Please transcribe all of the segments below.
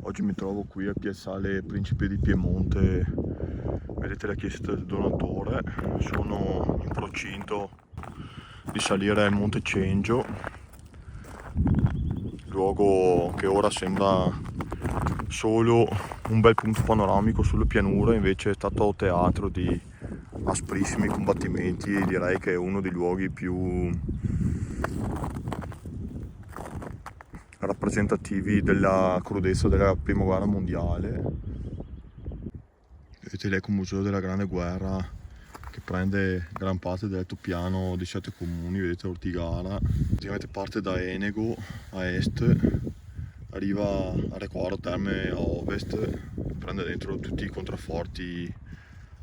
Oggi mi trovo qui a Piazzale Principe di Piemonte, vedete la chiesa del Donatore. Sono in procinto di salire al Monte Cengio, luogo che ora sembra solo un bel punto panoramico sulle pianure, invece è stato teatro di asprissimi combattimenti e direi che è uno dei luoghi più rappresentativi della crudezza della prima guerra mondiale. Vedete l'ecomuseo della Grande Guerra che prende gran parte dell'altopiano dei 7 comuni, vedete Ortigara, praticamente parte da Enego a est, arriva a Recoaro Terme a ovest, prende dentro tutti i contrafforti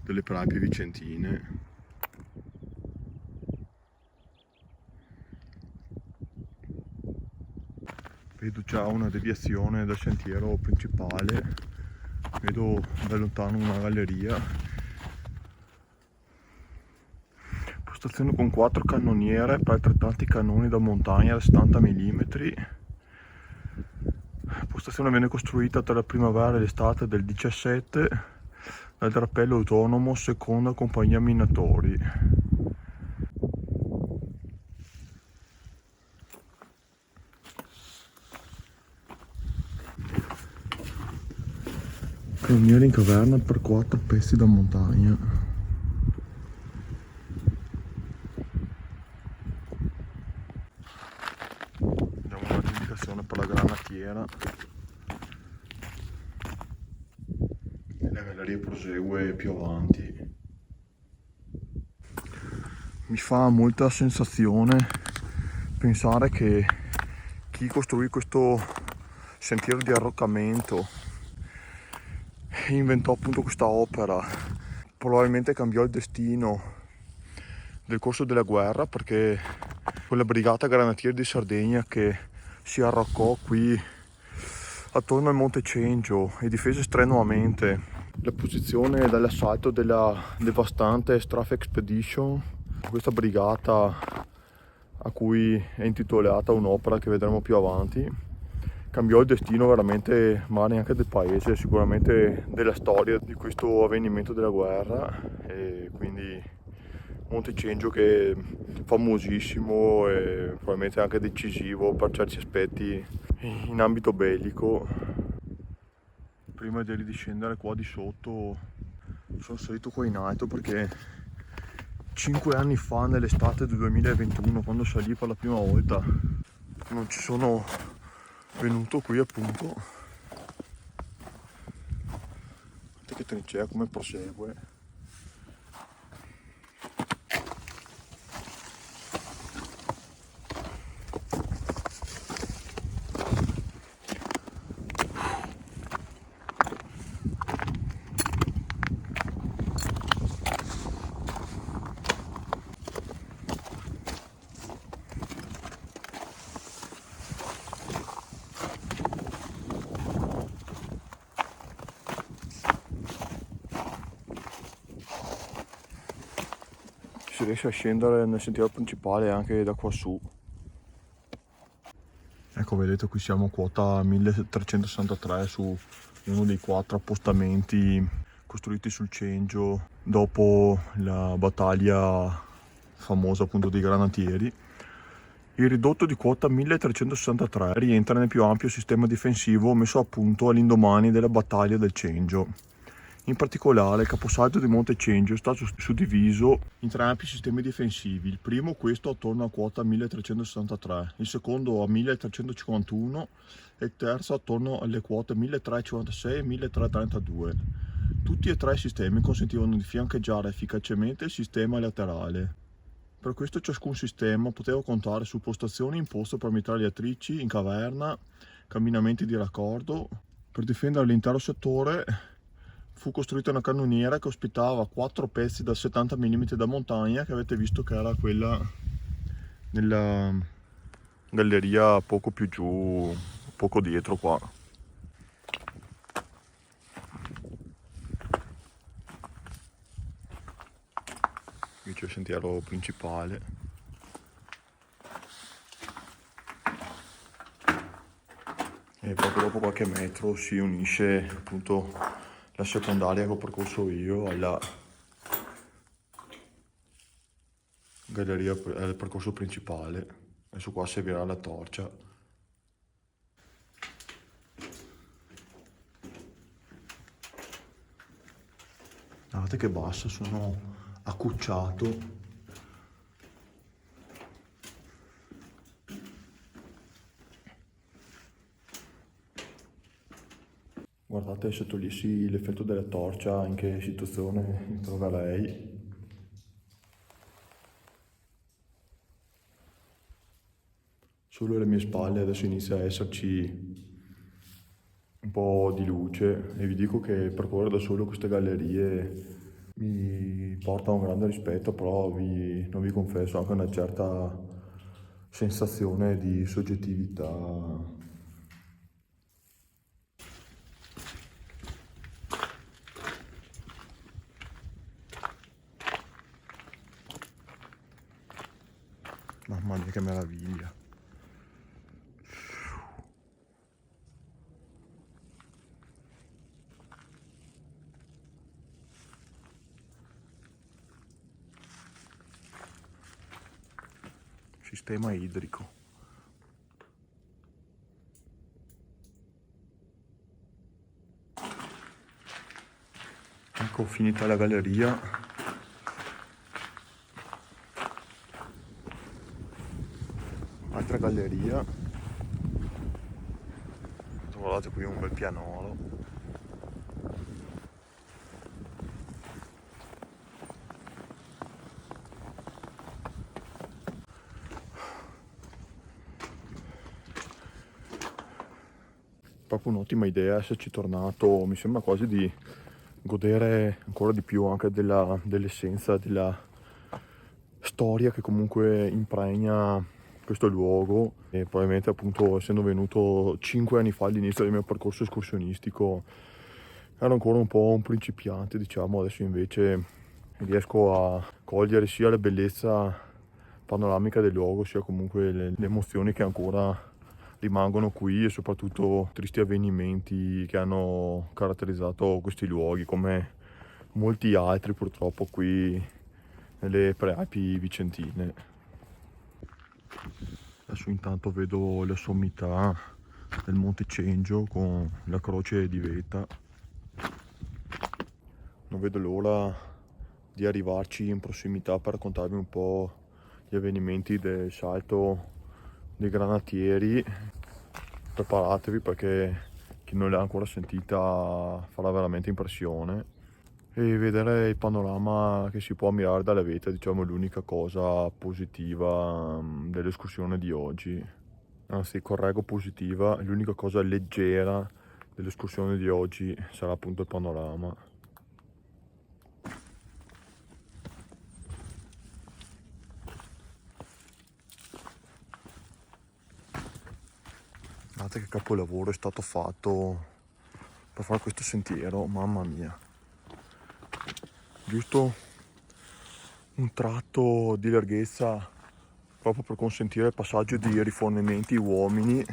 delle Prealpi vicentine. Vedo già una deviazione dal sentiero principale, vedo da lontano una galleria, postazione con 4 cannoniere per altrettanti cannoni da montagna da 70 mm. La postazione venne costruita tra la primavera e l'estate del 17 dal drappello autonomo seconda compagnia minatori. Cannoniere in caverna per 4 pezzi da montagna. Diamo un'altra indicazione per la granatiera. E la galleria prosegue più avanti. Mi fa molta sensazione pensare che chi costruì questo sentiero di arroccamento e inventò appunto questa opera probabilmente cambiò il destino del corso della guerra, perché quella brigata granatieri di Sardegna che si arroccò qui attorno al Monte Cengio e difese strenuamente la posizione dall'assalto della devastante Strafe Expedition, questa brigata a cui è intitolata un'opera che vedremo più avanti, cambiò il destino veramente, ma neanche del paese, sicuramente della storia di questo avvenimento della guerra. E quindi Monte Cengio, che è famosissimo e probabilmente anche decisivo per certi aspetti in ambito bellico. Prima di ridiscendere qua di sotto sono salito qua in alto perché 5 anni fa, nell'estate del 2021, quando salì per la prima volta, non ci sono venuto qui appunto. Guardate che trincea come prosegue. Si riesce a scendere nel sentiero principale anche da qua su. Ecco, vedete, qui siamo a quota 1363 su uno dei 4 appostamenti costruiti sul Cengio dopo la battaglia famosa appunto dei granatieri. Il ridotto di quota 1363 rientra nel più ampio sistema difensivo messo a punto all'indomani della battaglia del Cengio. In particolare il caposaldo di Monte Cengio è stato suddiviso in 3 ampi sistemi difensivi. Il primo, questo, attorno a quota 1363, il secondo a 1351 e il terzo attorno alle quote 1356 e 1332. Tutti e 3 i sistemi consentivano di fiancheggiare efficacemente il sistema laterale. Per questo ciascun sistema poteva contare su postazioni imposte per mitragliatrici in caverna, camminamenti di raccordo. Per difendere l'intero settore fu costruita una cannoniera che ospitava 4 pezzi da 70 mm da montagna, che avete visto che era quella nella galleria poco più giù, poco dietro qua. Qui c'è il sentiero principale. e proprio dopo qualche metro si unisce appunto la secondaria che ho percorso io alla galleria, al percorso principale. Adesso qua servirà la torcia. Guardate che basso, sono accucciato. Guardate se togliessi l'effetto della torcia in che situazione mi troverei. Solo alle mie spalle adesso inizia a esserci un po' di luce e vi dico che percorrere da solo queste gallerie mi porta a un grande rispetto, però non vi confesso anche una certa sensazione di soggettività. Mamma mia che meraviglia. Sistema idrico. Ecco, finita la galleria. Altra galleria. Guardate qui un bel pianoro. Proprio un'ottima idea esserci tornato, mi sembra quasi di godere ancora di più anche dell'essenza, della storia che comunque impregna questo luogo e probabilmente appunto essendo venuto 5 anni fa all'inizio del mio percorso escursionistico ero ancora un po' un principiante, diciamo. Adesso invece riesco a cogliere sia la bellezza panoramica del luogo sia comunque le emozioni che ancora rimangono qui e soprattutto tristi avvenimenti che hanno caratterizzato questi luoghi come molti altri purtroppo qui nelle prealpi vicentine. Adesso intanto vedo la sommità del Monte Cengio con la croce di vetta. Non vedo l'ora di arrivarci in prossimità per raccontarvi un po' gli avvenimenti del salto dei granatieri. Preparatevi perché chi non l'ha ancora sentita farà veramente impressione. E vedere il panorama che si può ammirare dalla vetta, diciamo, è l'unica cosa positiva dell'escursione di oggi. Anzi, correggo, positiva, l'unica cosa leggera dell'escursione di oggi sarà appunto il panorama. Guardate che capolavoro è stato fatto per fare questo sentiero, mamma mia. Giusto un tratto di larghezza proprio per consentire il passaggio di rifornimenti uomini.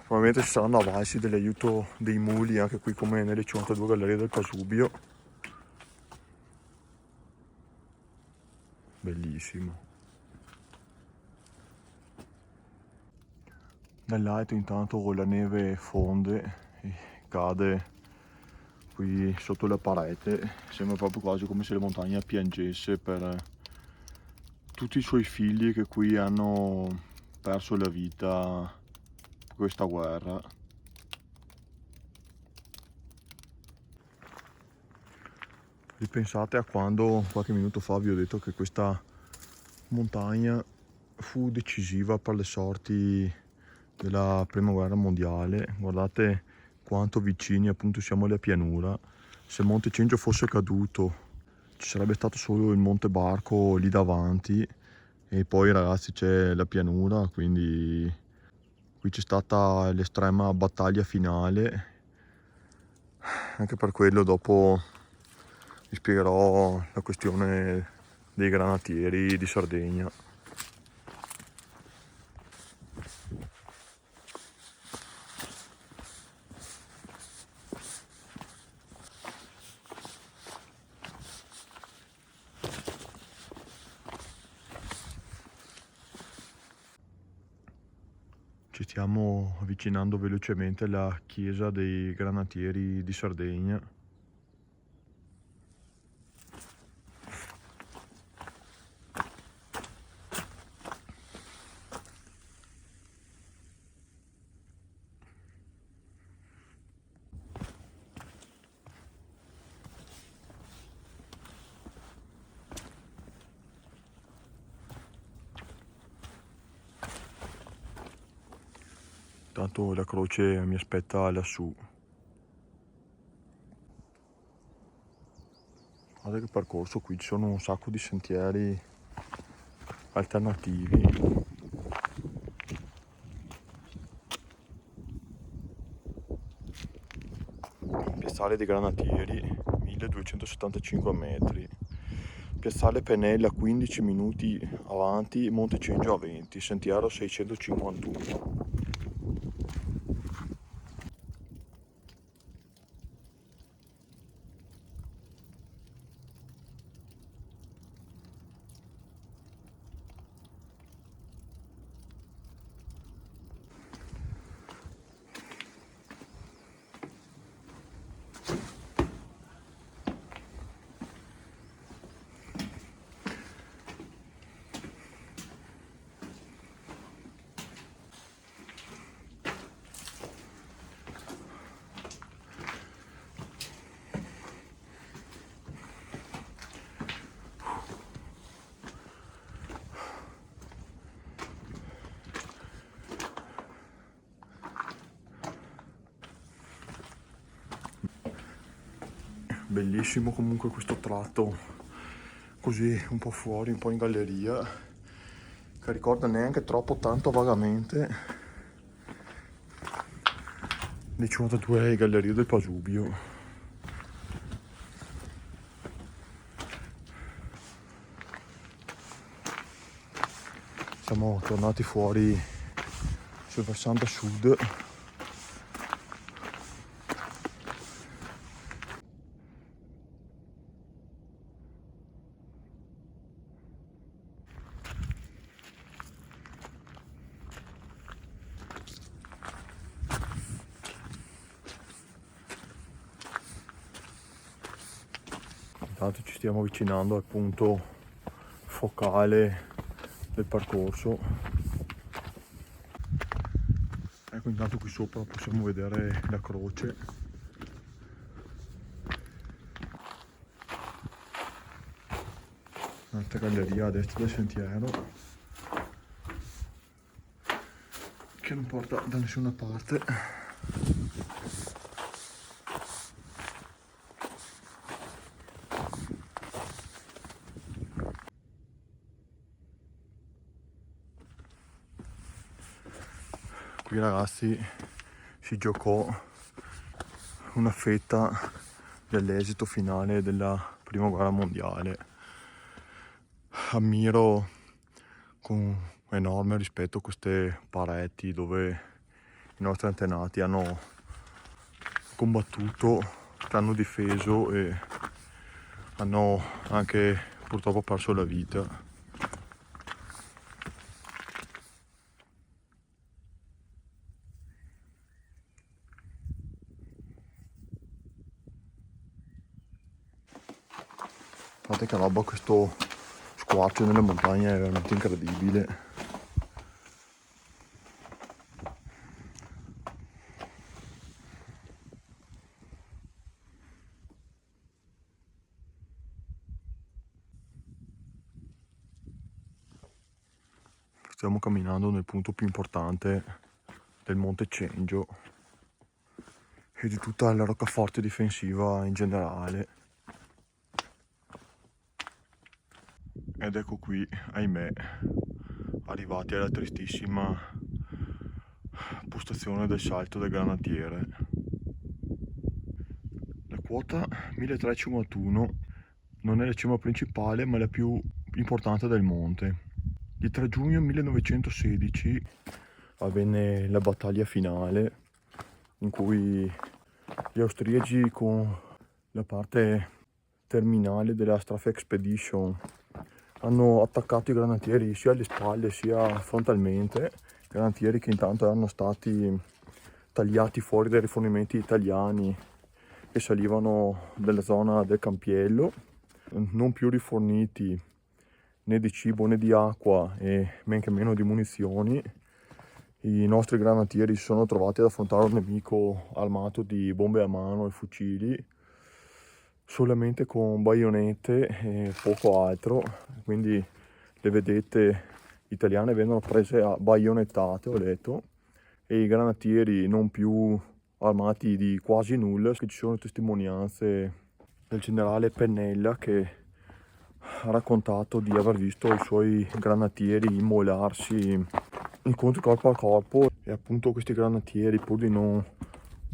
Probabilmente ci saranno avvalsi dell'aiuto dei muli anche qui come nelle 52 gallerie del Casubio. Bellissimo. Dall'alto intanto la neve fonde e cade qui sotto la parete, sembra proprio quasi come se la montagna piangesse per tutti i suoi figli che qui hanno perso la vita in questa guerra. Ripensate a quando qualche minuto fa vi ho detto che questa montagna fu decisiva per le sorti della prima guerra mondiale. Guardate quanto vicini appunto siamo alla pianura. Se il Monte Cengio fosse caduto ci sarebbe stato solo il Monte Barco lì davanti e poi ragazzi c'è la pianura, quindi qui c'è stata l'estrema battaglia finale. Anche per quello dopo vi spiegherò la questione dei granatieri di Sardegna. Ci stiamo avvicinando velocemente alla chiesa dei Granatieri di Sardegna. Tanto la croce mi aspetta lassù. Guarda che percorso, qui ci sono un sacco di sentieri alternativi. Piazzale dei Granatieri, 1275 metri. Piazzale Pennella 15 minuti avanti, Monte Cengio a 20, sentiero 651. Bellissimo comunque questo tratto, così un po' fuori, un po' in galleria, che ricorda neanche troppo tanto vagamente le 52 gallerie del Pasubio. Siamo tornati fuori sul versante sud. Intanto ci stiamo avvicinando al punto focale del percorso. Ecco, intanto qui sopra possiamo vedere la croce. Un'altra galleria a destra del sentiero che non porta da nessuna parte. Qui ragazzi si giocò una fetta dell'esito finale della prima guerra mondiale. Ammiro con enorme rispetto queste pareti dove i nostri antenati hanno combattuto, hanno difeso e hanno anche purtroppo perso la vita. Guardate che roba, questo squarcio nelle montagne è veramente incredibile. Stiamo camminando nel punto più importante del Monte Cengio e di tutta la roccaforte difensiva in generale. Ed ecco qui, ahimè, arrivati alla tristissima postazione del Salto del Granatiere. La quota 1351 non è la cima principale, ma la più importante del monte. Il 3 giugno 1916 avvenne la battaglia finale in cui gli austriaci, con la parte terminale della Strafe Expedition, hanno attaccato i granatieri sia alle spalle sia frontalmente granatieri che intanto erano stati tagliati fuori dai rifornimenti italiani che salivano dalla zona del Campiello, non più riforniti né di cibo né di acqua e men che meno di munizioni. I nostri granatieri si sono trovati ad affrontare un nemico armato di bombe a mano e fucili solamente con baionette e poco altro, quindi le vedette italiane vengono prese a baionettate, ho letto, e i granatieri non più armati di quasi nulla. Ci sono testimonianze del generale Pennella che ha raccontato di aver visto i suoi granatieri immolarsi incontri corpo a corpo, e appunto questi granatieri, pur di non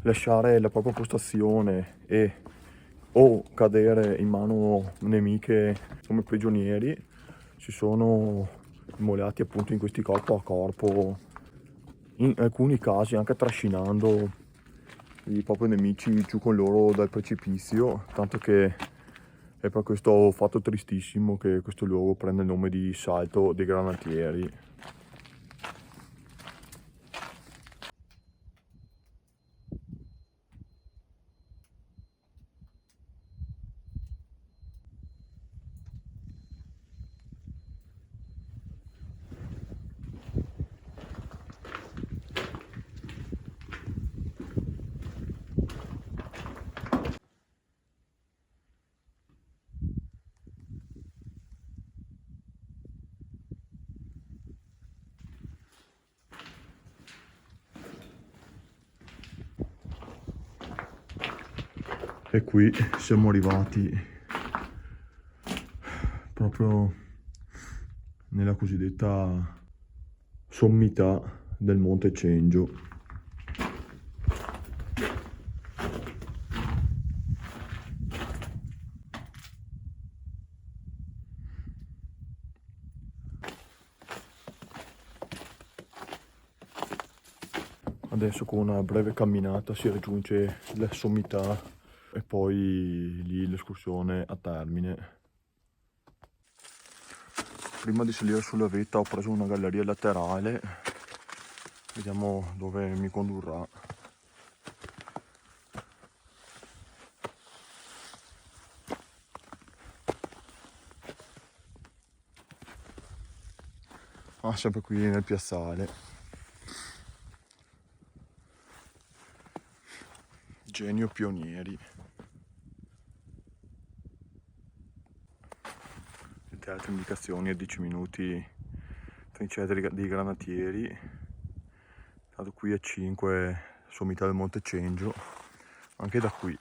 lasciare la propria postazione o cadere in mano nemiche come prigionieri, si sono immolati appunto in questi corpo a corpo, in alcuni casi anche trascinando i propri nemici giù con loro dal precipizio, tanto che è per questo fatto tristissimo che questo luogo prende il nome di Salto dei Granatieri. E qui siamo arrivati proprio nella cosiddetta sommità del Monte Cengio. Adesso con una breve camminata si raggiunge la sommità e poi lì l'escursione a termine. Prima di salire sulla vetta ho preso una galleria laterale, vediamo dove mi condurrà. Sempre qui nel piazzale. Genio Pionieri. E altre indicazioni a 10 minuti trincea dei Granatieri. Stato qui a 5 sommità del Monte Cengio, anche da qui.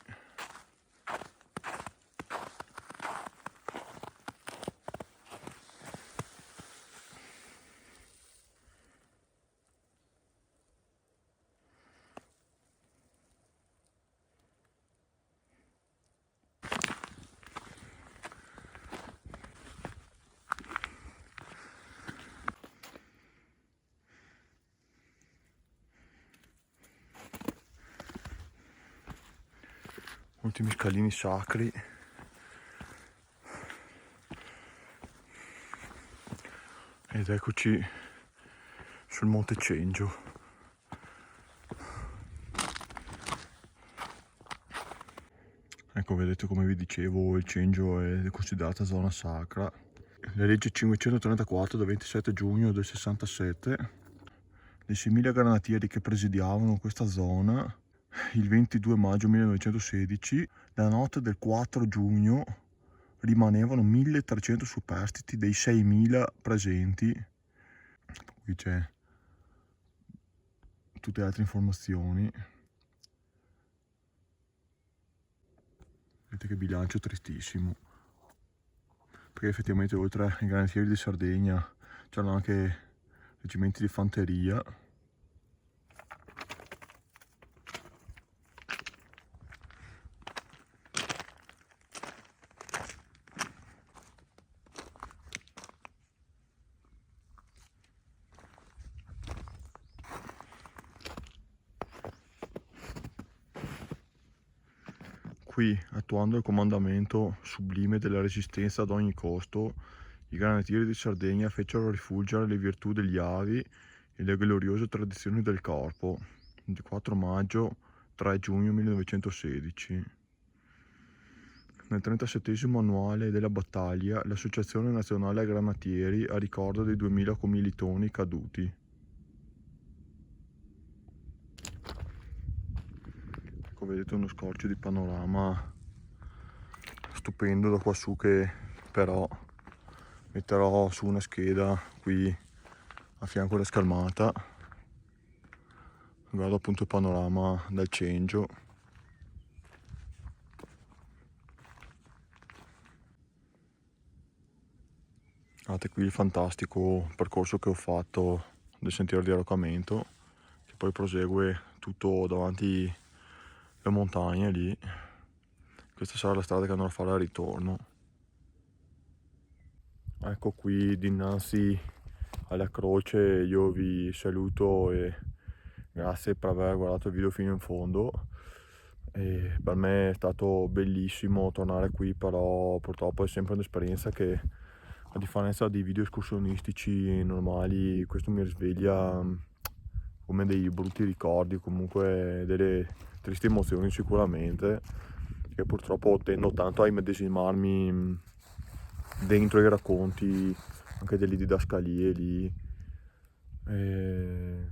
Ultimi scalini sacri. Ed eccoci sul Monte Cengio. Ecco, vedete, come vi dicevo, il Cengio è considerata zona sacra. La legge 534 del 27 giugno del 67, dei 6.000 granatieri che presidiavano questa zona, il 22 maggio 1916, la notte del 4 giugno, rimanevano 1.300 superstiti dei 6.000 presenti. Qui c'è tutte le altre informazioni. Vedete che bilancio tristissimo, perché effettivamente oltre ai granatieri di Sardegna c'erano anche reggimenti di fanteria. Qui, attuando il comandamento sublime della resistenza ad ogni costo, i granatieri di Sardegna fecero rifulgere le virtù degli avi e le gloriose tradizioni del corpo, 24 maggio 3 giugno 1916. Nel 37° annuale della battaglia, l'Associazione Nazionale Granatieri a ricordo dei 2000 commilitoni caduti. Ecco, vedete uno scorcio di panorama stupendo da qua su, che però metterò su una scheda qui a fianco alla schermata. Guardo appunto il panorama dal Cengio. Guardate qui il fantastico percorso che ho fatto del sentiero di arroccamento, che poi prosegue tutto davanti le montagne lì. Questa sarà la strada che andrò a fare al ritorno. Ecco qui dinanzi alla croce io vi saluto e grazie per aver guardato il video fino in fondo. E per me è stato bellissimo tornare qui, però purtroppo è sempre un'esperienza che, a differenza di video escursionistici normali, questo mi risveglia come dei brutti ricordi, comunque delle tristi emozioni sicuramente, che purtroppo tendo tanto a immedesimarmi dentro i racconti anche delle didascalie lì. E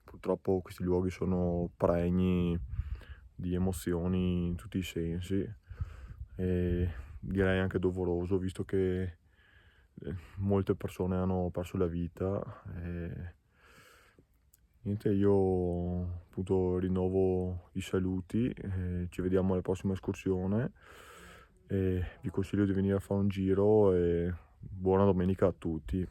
purtroppo questi luoghi sono pregni di emozioni in tutti i sensi, e direi anche dovoloso, visto che molte persone hanno perso la vita. E niente, io appunto rinnovo i saluti, ci vediamo alla prossima escursione e vi consiglio di venire a fare un giro e buona domenica a tutti.